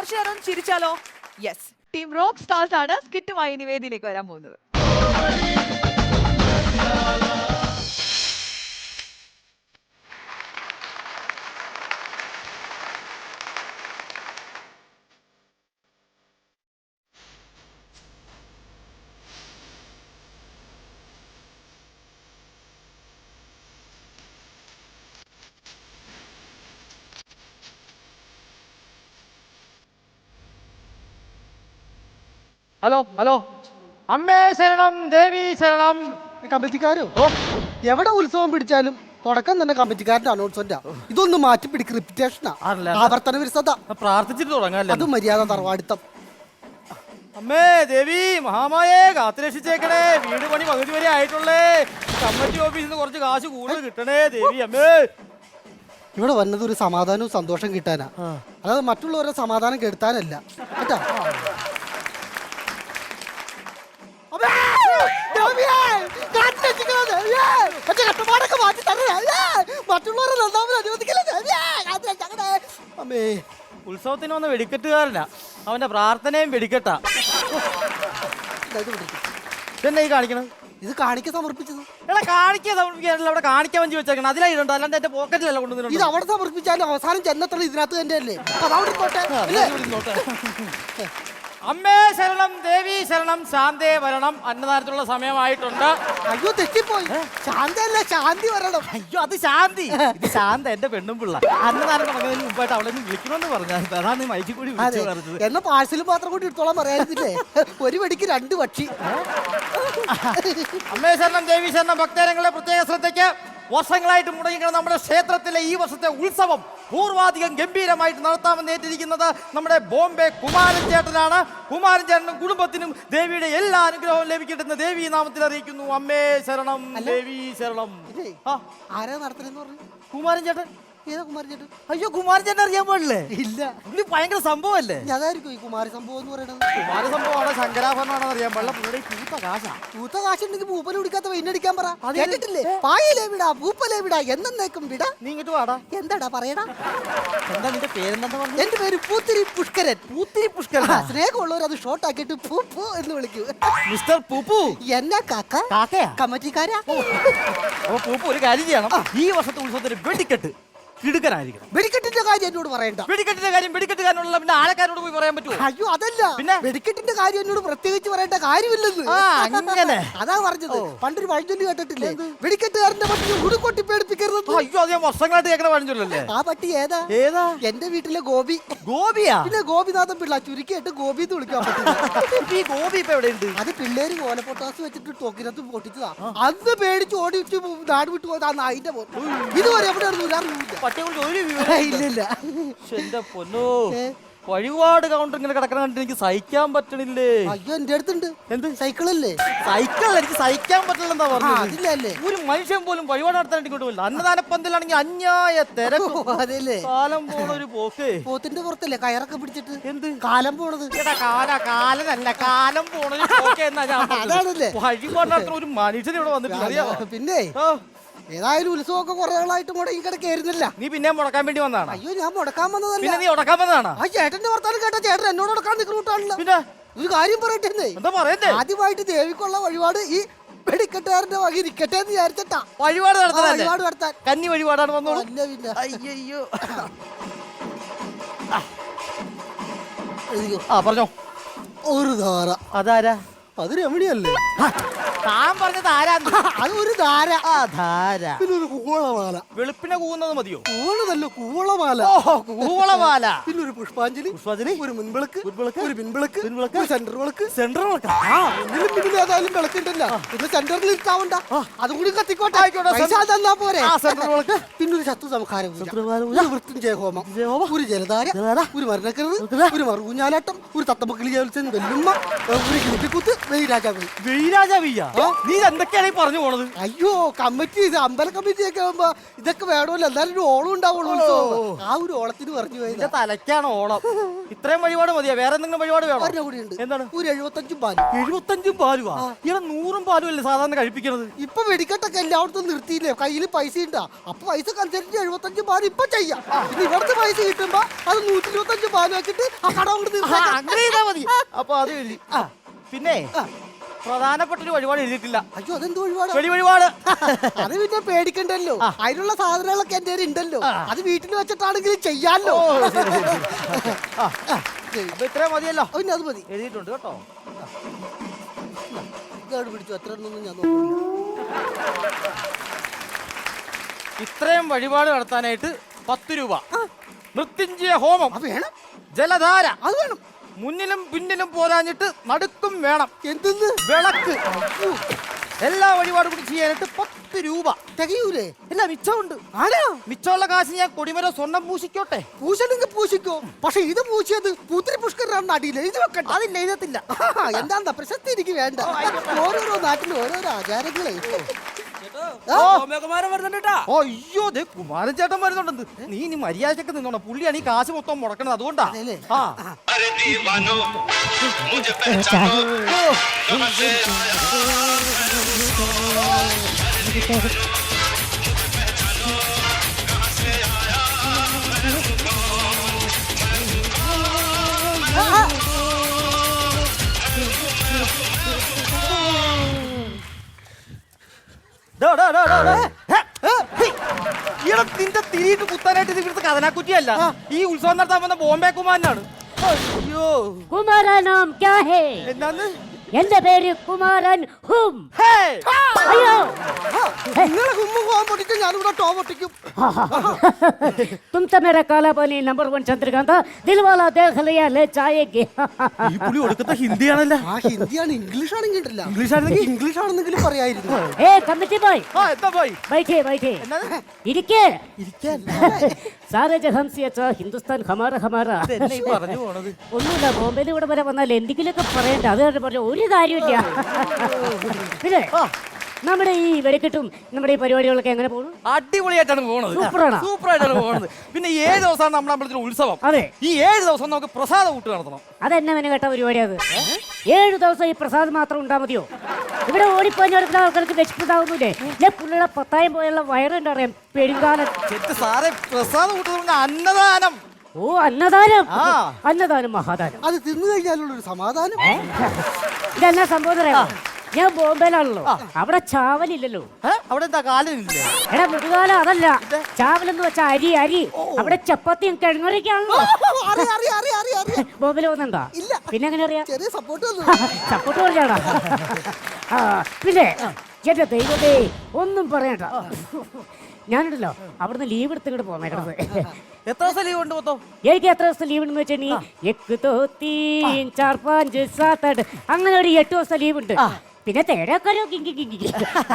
തീർച്ചയായും ചിരിച്ചാലോ? Yes, team rock stars ആണ് സ്കിറ്റുമായി ഇനി വേദിയിലേക്ക് വരാൻ പോകുന്നത്. ഹലോ ഹലോ, അമ്മേ ശരണം, ദേവി ശരണം. കമ്മിറ്റിക്കാരോ എവിടെ ഉത്സവം പിടിച്ചാലും തുടക്കം തന്നെ കമ്മിറ്റിക്കാരന്റെ അനൗൺസ്മെന്റാ. ഇതൊന്നും മാറ്റി പിടിക്ക്, റിപ്പിറ്റേഷനാ, ആവർത്തന വിരസത. പ്രാർത്ഥിച്ചിട്ട് തുടങ്ങാല്ലേ? അതും മര്യാദ തറവാടിത്തം. അമ്മേ ദേവി മഹാമായേ കാത്തുരക്ഷിച്ചേക്കണേ. വീട് പണി പകുതി വരെ ആയിട്ടുള്ളേ. കമ്മിറ്റി ഓഫീസിൽ നിന്ന് കുറച്ച് കാശ് കൂടുതൽ കിട്ടണേ ദേവി. അമ്മേ ഇവിടെ വന്നത് ഒരു സമാധാനവും സന്തോഷം കിട്ടാനാ, അല്ലാതെ മറ്റുള്ളവരെ സമാധാനം കെടുത്താനല്ല കേട്ടാ. ഉത്സവത്തിന് വന്ന വെടിക്കെട്ടുകാരനാ, അവന്റെ പ്രാർത്ഥനയും വെടിക്കെട്ടാ. ഇതെന്നെ ഈ കാണിക്കണം? ഇത് കാണിക്ക സമർപ്പിച്ചത്. എടാ കാണിക്കാൻ സമർപ്പിക്കാനല്ല, അവിടെ കാണിക്കാൻ വഞ്ചി വെച്ചേക്കണം. അതിലായിട്ടുണ്ട്, അല്ലാണ്ട് എന്റെ പോക്കറ്റിലല്ല കൊണ്ടുവന്നിട്ടുണ്ട്. ഇത് അവിടെ സമർപ്പിച്ചാലും അവസാനം ചെന്നത്ര ഇതിനകത്ത് തന്നെ അല്ലേ. അമ്മേ ശരണം, ദേവി ശരണം, ശാന്തേ വരണം. അന്നദാനത്തിലുള്ള സമയമായിട്ടുണ്ട്. അയ്യോ തെറ്റിപ്പോയി, ശാന്തല്ല ശാന്തി വരണം. അയ്യോ അത് ശാന്തി, ഇത് ശാന്ത എന്റെ പെണ്ണും പിള്ള. അന്നദാനം തുടങ്ങുന്നതിന് മുമ്പായിട്ട് അവളെ വിളിക്കണമെന്ന് പറഞ്ഞാൽ അതാണ് മൈക്കിൽ കൂടി പറഞ്ഞത്. എന്നാ പാഴ്സലും മാത്രം കൂടി എടുത്തോളാൻ പറയാതില്ലേ. ഒരു വെടിക്ക് 2 പക്ഷി. അമ്മേ ശരണം, ദേവി ശരണം. ഭക്തജനങ്ങളെ പ്രത്യേക ശ്രദ്ധയ്ക്ക്. വർഷങ്ങളായിട്ട് മുടങ്ങിക്കുന്ന നമ്മുടെ ക്ഷേത്രത്തിലെ ഈ വർഷത്തെ ഉത്സവം പൂർവാധികം ഗംഭീരമായിട്ട് നടത്താമെന്ന് ഏറ്റിരിക്കുന്നത് നമ്മുടെ ബോംബെ കുമാരൻ ചേട്ടനാണ്. കുമാരൻ ചേട്ടനും കുടുംബത്തിനും ദേവിയുടെ എല്ലാ അനുഗ്രഹവും ലഭിക്കട്ടെന്ന് ദേവി നാമത്തിൽ അറിയിക്കുന്നു. അമ്മേ ശരണം, ദേവി ശരണം. ആരാ നടത്തണെന്ന് പറഞ്ഞു? കുമാരൻ ചേട്ടൻ. ഏതാ കുമാരൻ ചേട്ടൻ? അയ്യോ കുമാരൻ ചേട്ടൻ അറിയാൻ പാടില്ലേ? ഇല്ല. പുള്ളി ഭയങ്കര സംഭവമല്ലേ? അതായിരിക്കും ഈ കുമാര സംഭവം എന്ന് പറയുന്നത്. കുമാര സംഭവമാണോ ശങ്കരാഭരണമാണോ അറിയാൻ പാടില്ല. പുള്ളിയുടെ പൂത്ത കാശാ. പൂത്ത കാശുണ്ടെങ്കിൽ പൂപ്പല കുടിക്കാത്ത വൈനടിക്കാൻ പറ. കേട്ടിട്ടില്ലേ? പായലേ വിടാ പൂപ്പലേ വിടാ എന്നേക്കും വിടാ. നീ ഇങ്ങോട്ട് വാടാ. എന്താടാ പറയടാ? എന്താ നിന്റെ പേരെന്താ പറഞ്ഞു? എന്റെ പേര് പൂത്തിരി പുഷ്കരൻ. പൂത്തിരി പുഷ്കരൻ. സ്നേഹമുള്ളവർ അത് ഷോർട്ട് ആക്കിയിട്ട് പൂ പൂ എന്ന് വിളിക്കൂ. മിസ്റ്റർ പൂപ്പു. എന്നാ കാക്ക? കാക്കയാ? കമ്മിറ്റിക്കാരാ. അപ്പൊ പൂപ്പു ഒരു കാര്യം ചെയ്യണം. ഈ വർഷത്തെ ഉത്സവത്തിന് വെടിക്കെട്ട് കിടുക്കനായിരിക്കണം. വെടിക്കെട്ടിന്റെ കാര്യം എന്നോട് പറയണ്ട. വെടിക്കെട്ടിന്റെ കാര്യം വെടിക്കെട്ടുകാരനുള്ള പിന്നെ ആളക്കാരോട് പോയി പറയാൻ പറ്റുമോ? അയ്യോ അതല്ല, പിന്നെ വെടിക്കെട്ടിന്റെ കാര്യം എന്നോട് പ്രത്യേകിച്ച് പറയേണ്ട കാര്യമില്ലെന്ന്. അങ്ങനെ അതാ പറഞ്ഞത്. പണ്ടൊരു പഴഞ്ചൊല്ലി കേട്ടിട്ടില്ലേ? വെടിക്കെട്ടുകാരന്റെ പട്ടി ഉടുക്കൊട്ടി പേടിപ്പിക്കരുത്. അയ്യോ അത് ഞാൻ വർഷങ്ങളായിട്ട് കേൾക്കണ പഴഞ്ചൊല്ലല്ലേ. ആ പട്ടി ഏതാ? ഏതാ? എന്റെ വീട്ടിലെ ഗോപി. ഗോപിയാ? പിന്നെ ഗോപിനാഥൻ പിള്ള, ചുരുക്കിയിട്ട് ഗോപി എന്ന് വിളിക്കാൻ പറ്റില്ല. ഈ ഗോപി ഇപ്പൊ എവിടെയുണ്ട്? അത് പിള്ളേര് ഓലപ്പൊട്ടാസ് വെച്ചിട്ട് തോക്കിനകത്ത് പൊട്ടിച്ചതാ. അന്ന് പേടിച്ച് ഓടി നാട് വിട്ടു പോയത് ആ നായിന്റെ പോലെ. ഇതുവരെ എവിടെ പട്ടിയെ കുറിച്ച് ഒരു ഇല്ലില്ല. എന്റെ പൊന്നോ, വഴിപാട് കൗണ്ടർ ഇങ്ങനെ കിടക്കണ കണ്ടിട്ട് എനിക്ക് സഹിക്കാൻ പറ്റണില്ലേ. അയ്യോ എന്റെ അടുത്തുണ്ട്. എന്ത് സൈക്കിളല്ലേ? സൈക്കിൾ എനിക്ക് സഹിക്കാൻ പറ്റില്ലെന്താ പറഞ്ഞത്? അതില്ലല്ലേ. ഒരു മനുഷ്യൻ പോലും വഴിപാട് നടത്താനായിട്ട് ഇങ്ങോട്ട് പോയില്ല. അന്നദാന പന്തലാണെങ്കിൽ അന്യായ തിരക്കും. അതല്ലേ കാലം പോണ ഒരു പോക്ക്. പോത്തിന്റെ പുറത്തല്ലേ കയറൊക്കെ പിടിച്ചിട്ട് എന്ത് കാലം പോണത്? കാലനല്ല കാലം പോണ ഒരു പോക്ക് എന്നാ ഞാൻ അതാണല്ലേ. വഴിപാട് നടത്തുന്ന ഒരു മനുഷ്യൻ ഇവിടെ വന്നിട്ടില്ല അറിയാമോ? പിന്നെ ഏതായാലും ഉത്സവമൊക്കെ കുറെ ആളായിട്ട് മുടങ്ങി കിടക്കായിരുന്നില്ല. നീ പിന്നെ മുടക്കാൻ വേണ്ടി വന്നതാണ്? അയ്യോ ഞാൻ മുടക്കാൻ വന്നതല്ല. പിന്നെ നീ ഉടക്കാൻ വന്നതാണ്? ആ ചേട്ടന്റെ വർത്താനം കേട്ട ചേട്ടൻ എന്നോട് ഉടക്കാൻ നിൽക്കുന്നുണ്ടല്ലോ. പിന്നെ ഒരു കാര്യം പറയട്ടെ. എന്താ പറയണ്ടേ? ആദ്യമായിട്ട് ദേവിക്കുള്ള വഴിപാട് ഈ വെടിക്കെട്ടുകാരന്റെ വക ഇരിക്കട്ടെ എന്ന് വിചാരിച്ചിട്ടാ വഴിപാട് വഴിപാട് നടത്താൻ. കന്നി വഴിപാടാണ് വന്നോളൂ. അയ്യോ പറഞ്ഞോ. ഒരു ധാര. അതാരാ? അത് രമണിയല്ലേ? താൻ പറഞ്ഞത് ആരാ? അത് ഒരു ധാര. ധാര. പിന്നെ ഒരു കൂവളമാല. വെളുപ്പിനെ കൂവുന്നത് മതിയോ? കൂവളമല്ല, കൂവളമാല. കൂവളമാല. പിന്നെ ഒരു പുഷ്പാഞ്ജലി. ഒരു മുൻവിളക്ക്, ഒരു പിൻവിളക്ക്, ഒരു സെന്റർ വിളക്ക്. സെന്റർ വിളക്ക്. മുന്നിലും പിന്നിലും ഏതായാലും വിളക്കുണ്ടല്ലോ. പിന്നെ സെന്ററിൽ ഇട്ടാവണ്ട, അതും കൂടി കത്തിക്കോട്ടെ. തന്നാ പോരെ. പിന്നെ ഒരു ശത്രു സംഹാരം, ഒരു മൃത്യുഞ്ജയ ഹോമം, ഒരു ജലധാര, ഒരു മരണക്കരുത്, ഒരു മറുകുഞ്ഞാലാട്ടം, ഒരു തത്തമക്കിളി ജോത്സ്യൻ വെല്ലുമ്മ, ഒരു കിളിപ്പിക്കുത്ത്, വെയിരാജാവി. വെയിരാജാവിയ? നീ എന്തൊക്കെയാണ് ഈ പറഞ്ഞു പോണത്? അയ്യോ കമ്മിറ്റി ഇത് അമ്പല കമ്മിറ്റി ഒക്കെ ആകുമ്പോ ഇതൊക്കെ വേണമല്ലോ, എന്നാലും ഒരു ഓളം ഉണ്ടാവുള്ളൂ ഉത്സവം. ആ ഒരു ഓളത്തിന് പറഞ്ഞു പോയത്. എന്റെ തലക്കാണ് ഓളം. ഇത്രയും വഴിപാട് മതിയാ? വേറെ എന്തെങ്കിലും വഴിപാട് വേണോ? കൂടിയുണ്ട്. എന്താണ്? ഒരു 75 പാല്. 75 പാലുവാ? ഇവിടെ 100 പാലും അല്ലേ സാധാരണ കഴിപ്പിക്കുന്നത്? ഇപ്പൊ വെടിക്കെട്ടൊക്കെ എല്ലായിടത്തും നിർത്തിയില്ലേ, കയ്യിൽ പൈസ ഉണ്ടാ. അപ്പൊ പൈസ അനുസരിച്ച് 75 പാല് ഇപ്പൊ ചെയ്യാം. പിന്നെ ഇവിടുത്തെ പൈസ കിട്ടുമ്പോ അത് 125 പാല് വെച്ചിട്ട് ആ കട കൊണ്ട് അങ്ങനെ ചെയ്താ മതി. അപ്പൊ അത് എഴുതി. പിന്നെ പ്രധാനപ്പെട്ട ഒരു വഴിപാട് എഴുതിയിട്ടില്ല. അയ്യോ അതെന്ത് വഴിപാട്? വെടി വഴിപാട്. അത് പിന്നെ പേടിക്കണ്ടല്ലോ, അതിനുള്ള സാധനങ്ങളൊക്കെ എന്റെ ഉണ്ടല്ലോ. അത് വീട്ടിൽ വെച്ചിട്ടാണെങ്കിലും ചെയ്യാലോ. അപ്പൊ ഇത്രയും മതിയല്ലോ. പിന്നെ അത് മതി, എഴുതിയിട്ടുണ്ട് കേട്ടോ. ഇതാണ് പിടിച്ചു, എത്ര ഒന്നും ഞാൻ നോക്കില്ല. ഇത്രയും വഴിപാട് നടത്താനായിട്ട് 10 രൂപ. മൃത്യുഞ്ജയ ഹോമം വേണം, ജലധാര അത് വേണം. മുന്നിലും പിന്നിലും പോരാഞ്ഞിട്ട് നടുക്കും വേണം. എന്തെന്ന്? വിളക്ക്. എല്ലാ വഴിപാടും കൂടി ചെയ്യാനായിട്ട് 10 രൂപ. തികയൂലേ? ഇല്ല, മിച്ചമുണ്ട്. ആണോ? മിച്ചമുള്ള കാശ് ഞാൻ കൊടിമരം സ്വർണ്ണം പൂശിക്കോട്ടെ. പൂശണെങ്കിൽ പൂശിക്കോ, പക്ഷെ ഇത് പൂശിയത് പൂത്തിരി പുഷ്കരാണ് അടിയിൽ എഴുതി വെക്കണ്ട. അതില്ല, എഴുതത്തില്ല. എന്താ പ്രശസ്തി എനിക്ക് വേണ്ട. ഓരോരോ നാട്ടിലും ഓരോരോ ആചാരങ്ങളെ. അയ്യോ ദേ കുമാരൻ ചേട്ടൻ വരുന്നുണ്ടെന്ന്. നീ ഇനി മര്യാദയൊക്കെ നിന്നോണം. പുള്ളിയാണ് ഈ കാശ് മൊത്തം മുടക്കണത്, അതുകൊണ്ടാ. ആ നിന്റെ തിരിയിട്ട് കുത്താനായിട്ട് ഇത് ഇവിടുത്തെ കഥനാക്കുറ്റിയല്ല, ഈ ഉത്സവം നടത്താൻ വന്ന ബോംബെ കുമാരനാണ്. അയ്യോ കുമാരാ നാം ക്യാ ഹേ? എന്നാന്ന്? എന്റെ പേര് കുമാരൻ ഹും. അയ്യോ നിങ്ങളെ കുമ്പും കോവം പൊട്ടിക്കും, ഞാനിവിടെ ടോ പൊട്ടിക്കും. तुम तो मेरा काला पानी नंबर 1 चंद्रकांत दिलवाला देख लिया ले जाएगी. ഈ പുള്ളി ഒടുക്കത്തെ ഹിന്ദിയാണല്ലോ. ആ ഹിന്ദിയാണ്, ഇംഗ്ലീഷ് ആണെങ്കിൽ കിട്ടില്ല. ഇംഗ്ലീഷ് ആണെന്നെങ്കിലും പറയായിരുന്നു. ए कमिटी बॉय എന്താ പോയി? बैठे बैठे എന്നാ? इरिके ഇരിക്കാൻ सारे जहां से अच्छा हिंदुस्तान हमारा हमारा. ഇതെന്നെ ഈ പറഞ്ഞു പോണത്. ഒന്നുമില്ല, ബോംബെയിൽ ഇവിടെ വരെ വന്നാൽ എന്തെങ്കിലുമൊക്കെ പറയണ്ട. അത് പറഞ്ഞ ഒരു കാര്യമില്ല. പിന്നെ നമ്മുടെ ഈ വെടിക്കെട്ടും നമ്മുടെ ഈ പരിപാടികളൊക്കെ എങ്ങനെ പോകുന്നു? അടിപൊളിയായിട്ടാണ് പോണത്. സൂപ്പറാണ്. സൂപ്പറായിട്ടാണ് പോണത്. പിന്നെ 7 ദിവസമാണ് നമ്മുടെ അമ്പലത്തിൽ ഉത്സവം. അതെ, ഈ 7 ദിവസം നമുക്ക് പ്രസാദ കൂട്ട് നടത്തണം. അതെന്നെ മെന കേട്ട പരിപാടി. അത് 7 ദിവസം ഈ പ്രസാദം മാത്രം ഉണ്ടാ മതിയോ? ഇവിടെ ഓടിപ്പോഞ്ഞ എടുക്കുന്ന ആൾക്കാർക്ക് വിശപ്പുണ്ടാവുന്നില്ലേ? പുള്ളിയുടെ 10 പോയുള്ള വയറുണ്ട് അറിയാം പെരുങ്കാലം. സാറേ പ്രസാദ കൂട്ട് അന്നദാനം. ഓ അന്നദാനം. അന്നദാനം മഹാദാനം. അത് തിന്നു കഴിഞ്ഞാലുള്ളൊരു സമാധാനം. ഇതെന്നാ സംഭവം അറിയാമോ? ഞാൻ ബോംബെയിലാണല്ലോ, അവിടെ ചാവലില്ലല്ലോ. അവിടെ എന്താ കാലില്ലേ? എടാ മൃഗാലം അതല്ല, ചാവലെന്ന് വെച്ചാ അരി അരി. അവിടെ ചപ്പാത്തിയും കിഴങ്ങറിയൊക്കെയാണല്ലോ. ബോംബെയിൽ വന്നിട്ടുണ്ടോ? ഇല്ല. പിന്നെ എങ്ങനെ അറിയാം? ചെറിയ സപ്പോർട്ട് സപ്പോർട്ട് പറഞ്ഞാടാ. പിന്നെ എന്റെ ദൈവമേ ഒന്നും പറയണ്ട. ഞാനുണ്ടല്ലോ അവിടുന്ന് ലീവ് എടുത്തിങ്ങോട്ട് പോന്നേക്കണത്. എത്ര ദിവസം ലീവ് ഉണ്ട് മൊത്തം? എനിക്ക് എത്ര ദിവസം ലീവ് ഉണ്ടെന്ന് വെച്ചാൽ 1 2 3 4 5 7 8 അങ്ങനെ ഒരു 8 ദിവസം ലീവ് ഉണ്ട്. പിന്നെ തേടക്കാരോ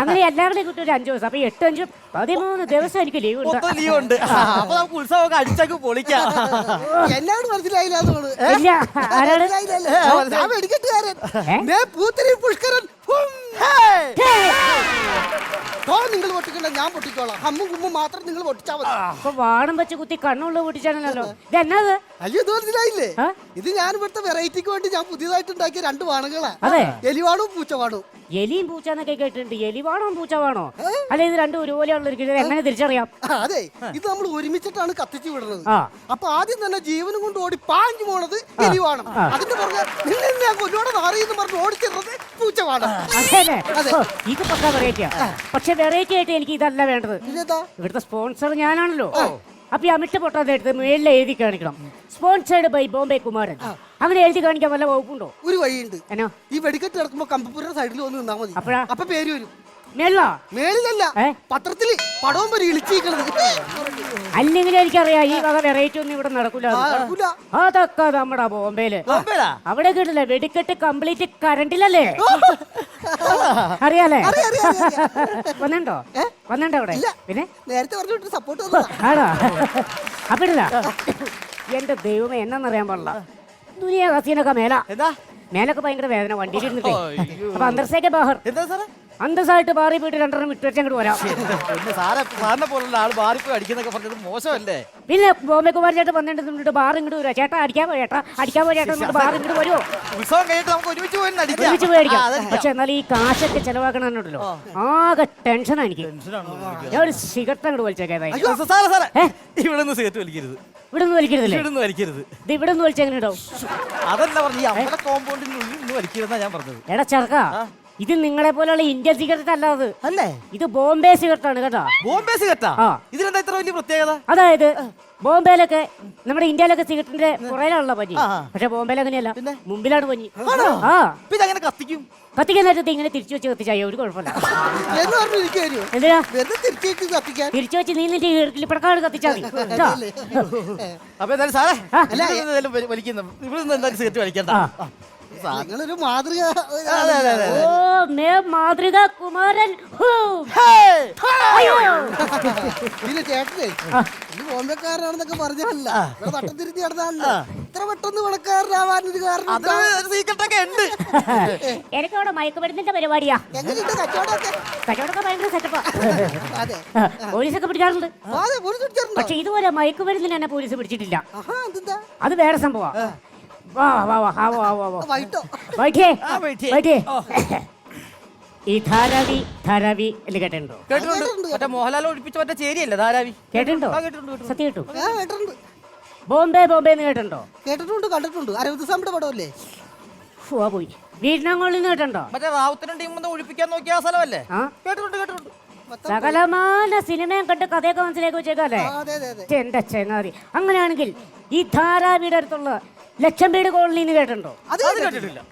അങ്ങനെ എല്ലാവരുടെയും കിട്ടും ഒരു 5 ദിവസം. അപ്പൊ 8 5 13 ദിവസം എനിക്ക് ലീവ് ഉണ്ട്. ലീവ് ഉണ്ട്. അപ്പൊ നമുക്ക് ഉത്സവമൊക്കെ അടിച്ചൊക്കെ പൊളിക്കാം. എല്ലാവരും മനസ്സിലായില്ല. ഇല്ല, ആരാണ്? ഞാൻ വെടിക്കെട്ടുകാരൻ പൂത്തിരി പുഷ്കരൻ. നിങ്ങൾ പൊട്ടിക്കണ്ട, ഞാൻ പൊട്ടിക്കോളാം. ഹമ്മും കുമ്മും മാത്രം നിങ്ങൾ പൊട്ടിച്ചാൽ മതി. അപ്പൊ വാണം വെച്ച് കുത്തി കണ്ണുള്ള പൊട്ടിച്ചാണല്ലോ. ഇത് എന്നാത്? അയ്യോ ഇത് മനസ്സിലായില്ലേ? ഇത് ഞാൻ ഇവിടുത്തെ വെറൈറ്റിക്ക് വേണ്ടി ഞാൻ പുതിയതായിട്ട് ഉണ്ടാക്കിയ 2 വാണങ്ങളാ. അതെ, എലിവാണോ പൂച്ചവാണോ? എലിയും പൂച്ചാന്നൊക്കെ കേട്ടിട്ടുണ്ട്. എലിവാണോ പൂച്ചവാണോ? അല്ലെ ഇത് രണ്ടും ഒരുപോലെയാണല്ലോ ഇരിക്കുന്നത്. എങ്ങനെ തിരിച്ചറിയാം? അതെ, ഇത് നമ്മൾ ഒരുമിച്ചിട്ടാണ് കത്തിച്ചു വിടുന്നത്. അപ്പൊ ആദ്യം തന്നെ ജീവനും കൊണ്ട് ഓടി പാഞ്ഞു പോണത് എലിവാണം. അതിന്റെ പുറകെ നിന്നെ കൊല്ലോടെ നാറിയെന്ന് പറഞ്ഞ് ഓടിച്ചിരുന്നത് പൂച്ചവാണം. അതെ, ഇത് പക്ക വെറൈറ്റിയാ. പക്ഷെ വെറൈറ്റി ആയിട്ട് എനിക്ക് ഇതല്ല വേണ്ടത്. ഇവിടുത്തെ സ്പോൺസർ ഞാനാണല്ലോ. അപ്പൊ ഈ അമിട്ട് പൊട്ടാതെ എടുത്ത് മേളിൽ എഴുതി കാണിക്കണം, സ്പോൺസേർഡ് ബൈ ബോംബെ കുമാരൻ. അങ്ങനെ എഴുതി കാണിക്കാൻ വല്ല വകുപ്പുണ്ടോ? ഒരു വഴിയുണ്ട്. എന്നാ? ഈ വെടിക്കെട്ട് നടക്കുമ്പോ കമ്പപ്പുര സൈഡിൽ വന്ന് നിന്നാ മതി. അപ്പൊ പേര് വരും. മേളിലല്ല, പത്രത്തില് പടവും വരെ ഇളിച്ചിരിക്കണത്. അല്ലെങ്കിൽ എനിക്കറിയാം ഈ വക വെറൈറ്റി ഒന്നും ഇവിടെ നടക്കൂല. അതൊക്കെ നമ്മുടെ ബോംബെയില് അവിടെ കിട്ടില്ല. വെടിക്കെട്ട് കംപ്ലീറ്റ് കറണ്ടിലല്ലേ? അറിയാലേ? വന്നിട്ടുണ്ടോ? വന്നിട്ടുണ്ടോ അവിടെ? പിന്നെ നേരത്തെ പറഞ്ഞു സപ്പോർട്ട് ആണോ? അപ്പിടില്ല. എന്റെ ദൈവമേ, എന്നറിയാൻ പാടില്ല. ദുനിയ ഹസീനൊക്കെ മേല. മേലൊക്കെ ഭയങ്കര വേദന വണ്ടിയിൽ ഇരുന്നിട്ടേ. അപ്പൊ അന്തർസേക്ക് ബാഹർ എന്താ സാറേ? അന്തസ്സായിട്ട് ബാറി പോയിട്ട് രണ്ടെണ്ണം വിട്ടു വെച്ചങ്ങോട്ട് വരാം. പിന്നെ സാറിനെ പോലുള്ള ആള് ബാറിപ്പോയി അടിക്കുന്നൊക്കെ പറഞ്ഞത് മോശമല്ലേ? പിന്നെ ബോംബെ കുമാർ ചേട്ടൻ വന്നിട്ട് ബാർ ഇങ്ങോട്ട് വരാം. ചേട്ടാ അടിക്കാൻ പോയി ചേട്ടാ എന്നിട്ട് ബാർ ഇങ്ങോട്ട് വരുമോ? ഉത്സവം കഴിഞ്ഞിട്ട് നമുക്ക് ഒരുമിച്ച് പോയി ഒരുമിച്ച് പോയി അടിക്കാം. പക്ഷെ എന്നാലും ഈ കാശൊക്കെ ചെലവാക്കണല്ലോ ആകെ ടെൻഷനാ എനിക്ക്. ഞാൻ ഒരു സിഗരറ്റ് അങ്ങോട്ട് വലിച്ചേക്കാതായി. ഇവിടെ നിന്ന് സിഗരറ്റ് വലിക്കരുത്. ഇവിടെ നിന്ന് വലിക്കരുതല്ലേ? ഇവിടുന്ന് വലിക്കരുത്. ഇത് ഇവിടെ നിന്ന് വലിച്ചെങ്ങനെ ഉണ്ടാവും? അതല്ല പറഞ്ഞു, ഈ അമ്പല കോമ്പൗണ്ടിനുള്ളിൽ നിന്ന് വലിക്കരുതാ ഞാൻ പറഞ്ഞത്. എടാ ചെറുക്കാ, ഇത് നിങ്ങളെ പോലെയുള്ള ഇന്ത്യൻ സിഗരറ്റ് അല്ല. അത് അല്ലേ? ഇത് ബോംബെ സിഗരറ്റ് ആണ് കേട്ടോ. ബോംബെ സിഗരറ്റാ? ആ. ഇതിനെന്താ ഇത്ര വലിയ പ്രത്യേകത? അതായത് ബോംബെയിലൊക്കെ നമ്മുടെ ഇന്ത്യയിലൊക്കെ സിഗരറ്റിന്റെ പുറയിലാണല്ലോ പഞ്ഞി. പക്ഷെ ബോംബെയിൽ അങ്ങനെയല്ല, മുമ്പിലാണ് പഞ്ഞി. ആ പിന്നെ അങ്ങനെ കത്തിക്കും. കത്തിക്കാൻ നേരത്തെ ഇങ്ങനെ തിരിച്ചു വെച്ച് കത്തിച്ചായ ഒരു കുഴപ്പമില്ല. എന്തിനാ തിരിച്ചു വെച്ച് നീ നിന്റെ കിളിപ്പടക്കാട് കത്തിച്ചാൽ മതി കേട്ടോ. അപ്പൊ എന്തായാലും സാറേ വലിക്കുന്ന ഇവിടെ നിന്ന് എന്തായാലും സിഗരറ്റ് വലിക്കണ്ട. നിങ്ങളൊരു മാതൃക. ഓ മേ മാതൃക കുമാരൻ. പിന്നെ ചേട്ടനെ ഇത് ബോംബെക്കാരനാണെന്നൊക്കെ പറഞ്ഞിട്ടില്ല. തട്ടം തിരിഞ്ഞ് നടന്നാണല്ലോ ഇത്ര പെട്ടെന്ന് പണക്കാരനാവാനൊരു കാരണം. എനിക്ക് അവിടെ മയക്കുമരുന്നിന്റെ പരിപാടിയാ. എങ്ങനെയുണ്ട് കച്ചവടമൊക്കെ? കച്ചവടമൊക്കെ ഭയങ്കര സെറ്റപ്പാ. അതെ, പോലീസൊക്കെ പിടിക്കാറുണ്ട്. അതെ, പോലീസ് പിടിച്ചിട്ടുണ്ടോ? പക്ഷെ ഇതുവരെ മയക്കുമരുന്നിന് എന്നെ പോലീസ് പിടിച്ചിട്ടില്ല. അതെന്താ? അത് വേറെ സംഭവം. വാ വാ വാ വാ വാ വാ വാ. വൈകിട്ടോ? बैठिए. ഈ ധാരാവി എന്ന് കേട്ടിട്ടുണ്ടോ? കേട്ടിട്ടുണ്ട്. മറ്റേ മോഹൻലാൽ ഒഴിപ്പിച്ച മറ്റേ ചേരിയല്ലേ ധാരാവി? കേട്ടിട്ടുണ്ടോ? കേട്ടിട്ടുണ്ട്. സത്യം കേട്ടു. കേട്ടിട്ടുണ്ട്, ബോംബെ എന്ന് കേട്ടിട്ടുണ്ടോ? കേട്ടിട്ടുണ്ട്, കണ്ടിട്ടുണ്ട്. അരവിന്ദ് സ്വാമിയുടെ പടമല്ലേ? പോയി. വീട്ടിനങ്ങളിൽ നിന്ന് കേട്ടിട്ടുണ്ടോ? മറ്റേ റാവുത്തരം ടീം ഒഴിപ്പിക്കാൻ നോക്കിയ ആ സ്ഥലമല്ലേ? കേട്ടിട്ടുണ്ട്. സകലമാന സിനിമയും കണ്ട് കഥയൊക്കെ മനസ്സിലേക്ക് വെച്ചേക്കല്ലേ എന്റെ ചെങ്ങാതി. അങ്ങനെയാണെങ്കിൽ ഈ ധാരാവിയുടെ അടുത്തുള്ള ലക്ഷം വീട് കോളനി കേട്ടിട്ടുണ്ടോ?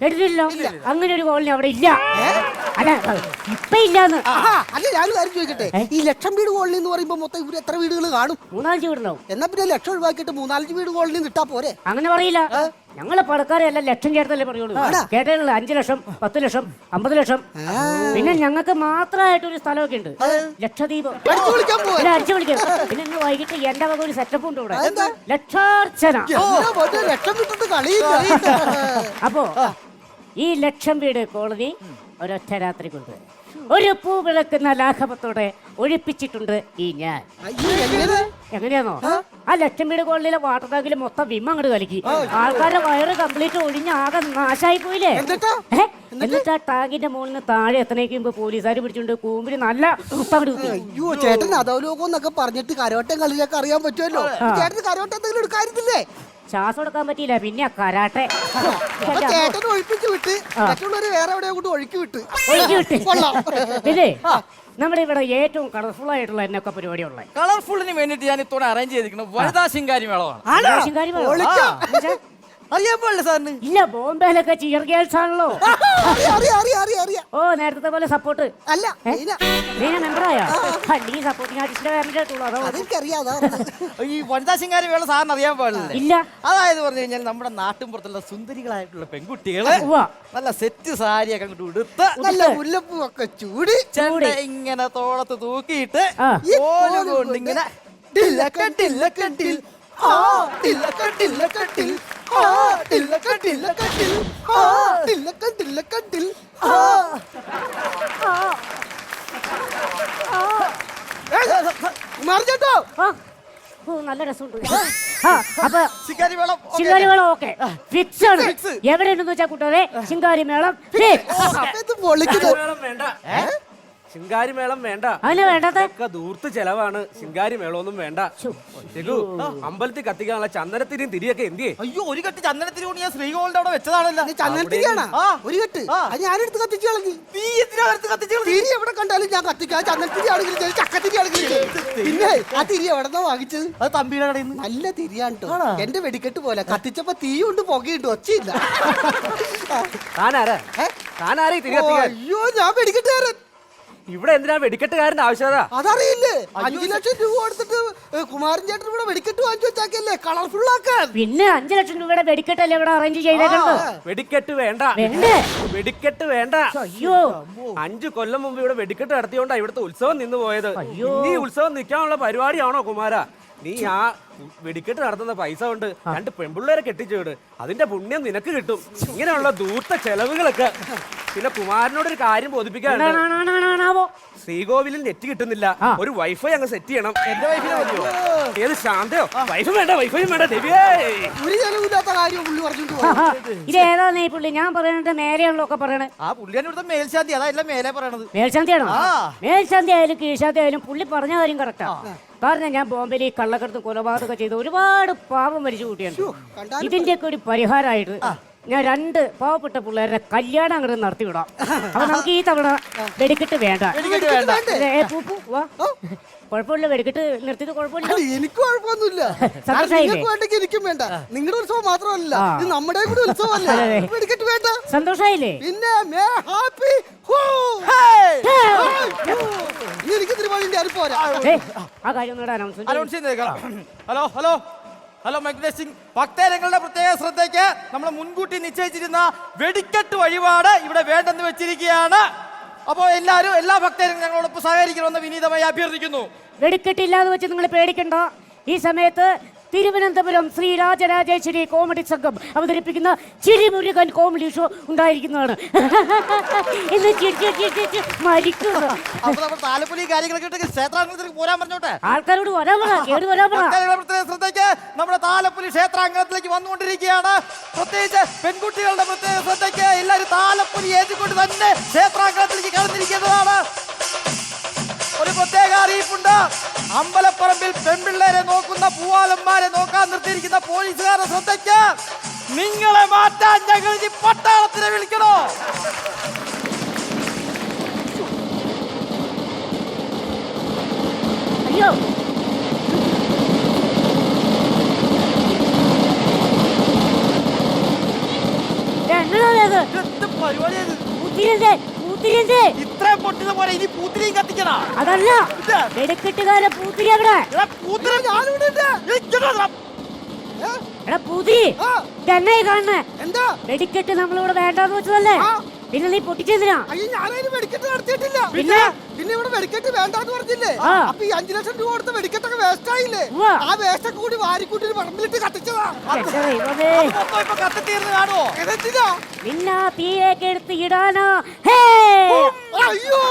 കേട്ടിട്ടില്ല. അങ്ങനെ ഒരു കോളനി അവിടെ ഇല്ല. അല്ല ഇപ്പൊ ഇല്ലാന്ന്. അല്ല ഞാൻ കാര്യം ചോദിക്കട്ടെ, ഈ ലക്ഷം വീട് കോളനി എന്ന് പറയുമ്പോ മൊത്തം ഇവര് എത്ര വീടുകൾ കാണും? 3-4 വീടുണ്ടാവും. എന്നാ പിന്നെ ലക്ഷം ഒഴിവാക്കിയിട്ട് 3-4 വീട് കോളനി ഇട്ടാ പോരെ? അങ്ങനെ പറയില്ല. ഞങ്ങളെ പടക്കാരെല്ലാം ലക്ഷം ചേർത്തല്ലേ പറയുള്ളൂ. കേട്ടിട്ടുള്ള 5 ലക്ഷം 10 ലക്ഷം 50 ലക്ഷം. പിന്നെ ഞങ്ങൾക്ക് മാത്രമായിട്ടൊരു സ്ഥലമൊക്കെ ഉണ്ട്, ലക്ഷദ്വീപ്. അടിച്ചു വിളിക്കാം. പിന്നെ ഇന്ന് വൈകിട്ട് എന്റെ വക ഒരു സെറ്റപ്പ് ഉണ്ട് ഇവിടെ, ലക്ഷാർച്ചന. അപ്പോ ഈ ലക്ഷം വീട് കോളനി ഒരൊറ്റ രാത്രി കൊണ്ട് ഒരു പൂ വിളക്കുന്ന ലാഘവത്തോടെ ഒഴിപ്പിച്ചിട്ടുണ്ട് ഈ ഞാൻ. എങ്ങനെയാണോ? ആ ലക്ഷം വീട് കോളനിയിലെ വാട്ടർ ടാങ്കിൽ മൊത്തം വിമ്മ അങ്ങോട്ട് കലക്കി. ആൾക്കാരുടെ വയറ് കംപ്ലീറ്റ് ഒഴിഞ്ഞ് ആകെ നാശായി പോയില്ലേ. എന്നിട്ട് ആ ടാങ്കിന്റെ മുകളിൽ നിന്ന് താഴെ എത്തണേക്ക് പോലീസുകാർ പിടിച്ചോണ്ട് കൂമ്പിന് നല്ല അങ്ങോട്ട് കുത്തി. അയ്യോ ചേട്ടൻ അധോലോകം എന്നൊക്കെ പറഞ്ഞിട്ട് കരോട്ടം കളിയിലൊക്കെ അറിയാൻ പറ്റുമല്ലോ. ചേട്ടന് കരോട്ടം എന്തെങ്കിലും എടുക്കാറില്ലേ? ശ്വാസം എടുക്കാൻ പറ്റിയില്ല. പിന്നെ കരാട്ടെ ചേട്ടൻ ഒഴിപ്പിച്ച് വിട്ട് മറ്റുള്ളവര് വേറെ എവിടെ കൊണ്ട് ഒഴുക്കി വിട്ട്. പിന്നെ നമ്മുടെ ഇവിടെ ഏറ്റവും കളർഫുൾ ആയിട്ടുള്ള എന്നൊക്കെ പരിപാടിയുള്ള കളർഫുള്ളിന് വേണ്ടിട്ട് ഞാൻ ഇത്തോടെ അറേഞ്ച് ചെയ്തിരിക്കുന്നത് വനിതാ ശിങ്കാരി മേളമാണ്. ശിങ്കാരി അറിയാൻ പാടില്ല സാറിന്? ഇല്ല, ബോംബെയിലൊക്കെ ചിയർ ഗേൾസ് ആണല്ലോ. ഓ നേരത്തെ പോലെ സപ്പോർട്ട് അല്ല മെമ്പറായോ? നീ സപ്പോർട്ടിങ് ആർട്ടിസ്റ്റിന്റെ ഈ വനിതാ ശിങ്കാരി മേള സാറിന് അറിയാൻ പാടില്ല. ഇല്ല. അതായത് പറഞ്ഞു കഴിഞ്ഞാൽ നമ്മുടെ നാട്ടിൻപുറത്തുള്ള സുന്ദരികളായിട്ടുള്ള പെൺകുട്ടികള് നല്ല സെറ്റ് സാരിയൊക്കെ അങ്ങോട്ട് ഉടുത്ത് നല്ല മുല്ലപ്പൂ ഒക്കെ ചൂടി ചെണ്ട ഇങ്ങനെ തോളത്ത് തൂക്കിയിട്ട് ഇങ്ങനെ നല്ല രസമുണ്ട്. അപ്പൊ ശിങ്കാരി മേളം ഓക്കെ ഫിക്സ് ആണ്. എവിടെയുണ്ടെന്ന് വെച്ചാൽ കൂട്ടാതെ ശിങ്കാരി മേളം ശിങ്കാരി മേളം വേണ്ട. അതിന് വേണ്ടത് ദൂർത്ത് ചെലവാണ്. ശിങ്കാരി മേളമൊന്നും വേണ്ട. അമ്പലത്തിൽ കത്തിക്കാനുള്ള ചന്ദനത്തിരിയും തിരിയൊക്കെ എന്തിയെ? അയ്യോ, ഒരു കെട്ട് ചന്ദനത്തിരി കൊണ്ട് ഞാൻ ശ്രീകോളിന്റെ അവിടെ വെച്ചതാണല്ലോ. ചന്ദനത്തിരിയാണോ ഒരു കെട്ട്? ഞാനെടുത്ത് കത്തിച്ചു കളഞ്ഞു. തിരി എവിടെ കണ്ടാലും ഞാൻ കത്തിക്കാം. ചന്ദനത്തിരി ആണെങ്കിലും ചക്കത്തിരി ആണെങ്കിലും. പിന്നെ ആ തിരി എവിടെന്നാ വാങ്ങിച്ചത്? അത് തമ്പിയുടെ കടയിൽ നിന്ന്. നല്ല തിരിയാണ് കേട്ടോ. എന്റെ വെടിക്കെട്ട് പോലെ കത്തിച്ചപ്പോ തീയുണ്ട് പുകയുണ്ട് ഒച്ചയില്ല. അയ്യോ ഞാൻ വെടിക്കെട്ടുകാരൻ. ഇവിടെ എന്തിനാ വെടിക്കെട്ടുകാരന്റെ ആവശ്യകത? അതറിയില്ലേ? 5 ലക്ഷം രൂപ കൊടുത്തിട്ട് കുമാരൻ ചേട്ടൻ ഇവിടെ വെടിക്കെട്ട് വാങ്ങിച്ചു വെച്ചാക്കല്ലേ കളർഫുൾ ആക്കാൻ. പിന്നെ 5 ലക്ഷം രൂപയുടെ വെടിക്കെട്ടല്ലേ ഇവിടെ അറേഞ്ച് ചെയ്തേക്കുന്നത്. വെടിക്കെട്ട് വേണ്ട. വെടിക്കെട്ട് വേണ്ട. അയ്യോ 5 കൊല്ലം മുമ്പ് ഇവിടെ വെടിക്കെട്ട് നടത്തിയോണ്ടാ ഇവിടുത്തെ ഉത്സവം നിന്ന് പോയത്. ഈ ഉത്സവം നിൽക്കാനുള്ള പരിപാടിയാണോ കുമാര? നീ ആ വെടിക്കെട്ട് നടത്തുന്ന പൈസ കൊണ്ട് 2 പെൺപിള്ളേരെ കെട്ടിച്ചു വിട്. അതിന്റെ പുണ്യം നിനക്ക് കിട്ടും. ഇങ്ങനെയുള്ള ദൂർത്ത ചെലവുകളൊക്കെ. പിന്നെ കുമാരനോട് ഒരു കാര്യം ബോധിപ്പിക്കാനുണ്ട്. ശ്രീകോവിലിൽ നെറ്റ് കിട്ടുന്നില്ല. ഒരു വൈഫൈ അങ്ങ് സെറ്റ് ചെയ്യണം. എന്റെ വൈഫിനെ മതിയോ? ഏത് ശാന്തയോ? വൈഫും വേണ്ട, വൈഫൈയും വേണ്ട. ദേവിയേ, ഒരു ചെലവില്ലാത്ത കാര്യം പുള്ളി പറഞ്ഞിട്ട് ഇത് ഏതാ നീ പുള്ളി? ഞാൻ പറയണത് നേരെയാണല്ലോ ഒക്കെ പറയണേ. ആ പുള്ളിയാണ് ഇവിടുത്തെ മേൽശാന്തി. അതല്ല മേലെ പറയണത്. മേൽശാന്തിയാണോ? മേൽശാന്തി ആയാലും കീഴ്ശാന്തി ആയാലും പുള്ളി പറഞ്ഞ കാര്യം കറക്റ്റാ. കാരണം ഞാൻ ബോംബെയിൽ ഈ കള്ളക്കടത്തും കൊലപാതകം ചെയ്ത് ഒരുപാട് പാപം മരിച്ചു കൂട്ടിയാണ്. ഇതിന്റെയൊക്കെ ഒരു പരിഹാരമായിട്ട് ഞാൻ 2 പാവപ്പെട്ട പിള്ളേരുടെ കല്യാണം അങ്ങോട്ട് നടത്തി വിടാം. അപ്പൊ നമുക്ക് ഈ തവണ വെടിക്കെട്ട് വേണ്ട. കുഴപ്പമില്ല, വെടിക്കെട്ട് നിർത്തിയത് കുഴപ്പമില്ല. എനിക്ക് കുഴപ്പമൊന്നുമില്ല. നിങ്ങൾക്ക് വേണ്ടെങ്കിൽ എനിക്കും വേണ്ട. നിങ്ങളുടെ ഉത്സവം മാത്രമല്ല, ഇത് നമ്മുടെ കൂടെ ഉത്സവമല്ലേ. വെടിക്കെട്ട് വേണ്ട. സന്തോഷായില്ലേ? പിന്നെ എനിക്ക് തിരുവാളിന്റെ അത് പോരാ. ആ കാര്യം ഒന്നുകൂടെ അനൗൺസ് ചെയ്തേക്കാം. Hello hello hello mike. ഭക്തജനങ്ങളുടെ പ്രത്യേക ശ്രദ്ധയ്ക്ക് നമ്മൾ മുൻകൂട്ടി നിശ്ചയിച്ചിരുന്ന വെടിക്കെട്ട് വഴിപാട് ഇവിടെ വേണ്ടെന്ന് വെച്ചിരിക്കുകയാണ്. അപ്പോൾ എല്ലാവരും എല്ലാ ഭക്തരും ഞങ്ങളോടൊപ്പം സഹകരിക്കണമെന്ന് വിനീതമായി അഭ്യർത്ഥിക്കുന്നു. വെടിക്കെട്ടില്ലാതെ വെച്ച് നിങ്ങൾ പേടിക്കണ്ട. ഈ സമയത്ത് തിരുവനന്തപുരം ശ്രീ രാജരാജേശ്വരി കോമഡി സംഘം അവതരിപ്പിക്കുന്ന ചിരിമുരുകൻ കോമഡി ഷോ ഉണ്ടായിരിക്കുന്നതാണ്. ആൾക്കാരോട് വരാൻ പറ, കേറി വരാൻ പറ. ശ്രദ്ധയ്ക്ക് നമ്മുടെ താലപ്പൊലി ക്ഷേത്രാങ്കണത്തിലേക്ക് വന്നുകൊണ്ടിരിക്കുകയാണ്. പ്രത്യേകിച്ച് പെൺകുട്ടികളുടെ പ്രത്യേക ശ്രദ്ധയ്ക്ക് എല്ലാവരും താലപ്പൊലി ഏറ്റിക്കൊണ്ട് തന്നെ ക്ഷേത്രാങ്കണത്തിലേക്ക് കടന്നിരിക്കുന്നതാണ്. ഒരു പ്രത്യേക അറിയിപ്പുണ്ട്. അമ്പലപ്പറമ്പിൽ പെൺപിള്ളേരെ നോക്കുന്ന പൂവാലന്മാരെ നോക്കാൻ നിർത്തിയിരിക്കുന്ന പോലീസുകാരുടെ ശ്രദ്ധയ്ക്ക്, നിങ്ങളെ മാറ്റാൻ ഞങ്ങൾ ഈ പട്ടാളത്തിനെ വിളിക്കണോ? അയ്യോ, ഇത്രയും പൊട്ടുന്ന പോലെ ഇനി പൂത്തിരിയും കത്തിക്കണ. അതല്ല, വെടിക്കെട്ടുകാരെ പൂത്തിരി അവിടെ. എടാ പൂത്തിരി, തന്നെ കാണണേ. എന്താ വെടിക്കെട്ട് നമ്മളിവിടെ വേണ്ടാന്ന് വെച്ചതല്ലേ? പിന്നെ നീ പൊട്ടിച്ചെന്തിനാ? ഞാനതിന് വെടിക്കെട്ട് നടത്തിയിട്ടില്ല. പിന്നെ ഇവിടെ വെടിക്കെട്ട് വേണ്ടാന്ന് പറഞ്ഞില്ലേ? അപ്പൊ ഈ 5 ലക്ഷം രൂപ കൊടുത്ത വെടിക്കെട്ടൊക്കെ വേസ്റ്റ് ആയില്ലേ? ഉവ്വ. ആ വേസ്റ്റ് ഒക്കെ കൂടി വാരിക്കൂട്ടി പറമ്പിലിട്ട് കത്തിച്ചതാ. എന്റെ ദൈവമേ, ഇപ്പൊ കത്തിത്തീർന്ന് കാണുമോ? എന്തിനാ? നിന്നാ തീയൊക്കെ എടുത്ത് ഇടാനാ. ഹേ, അയ്യോ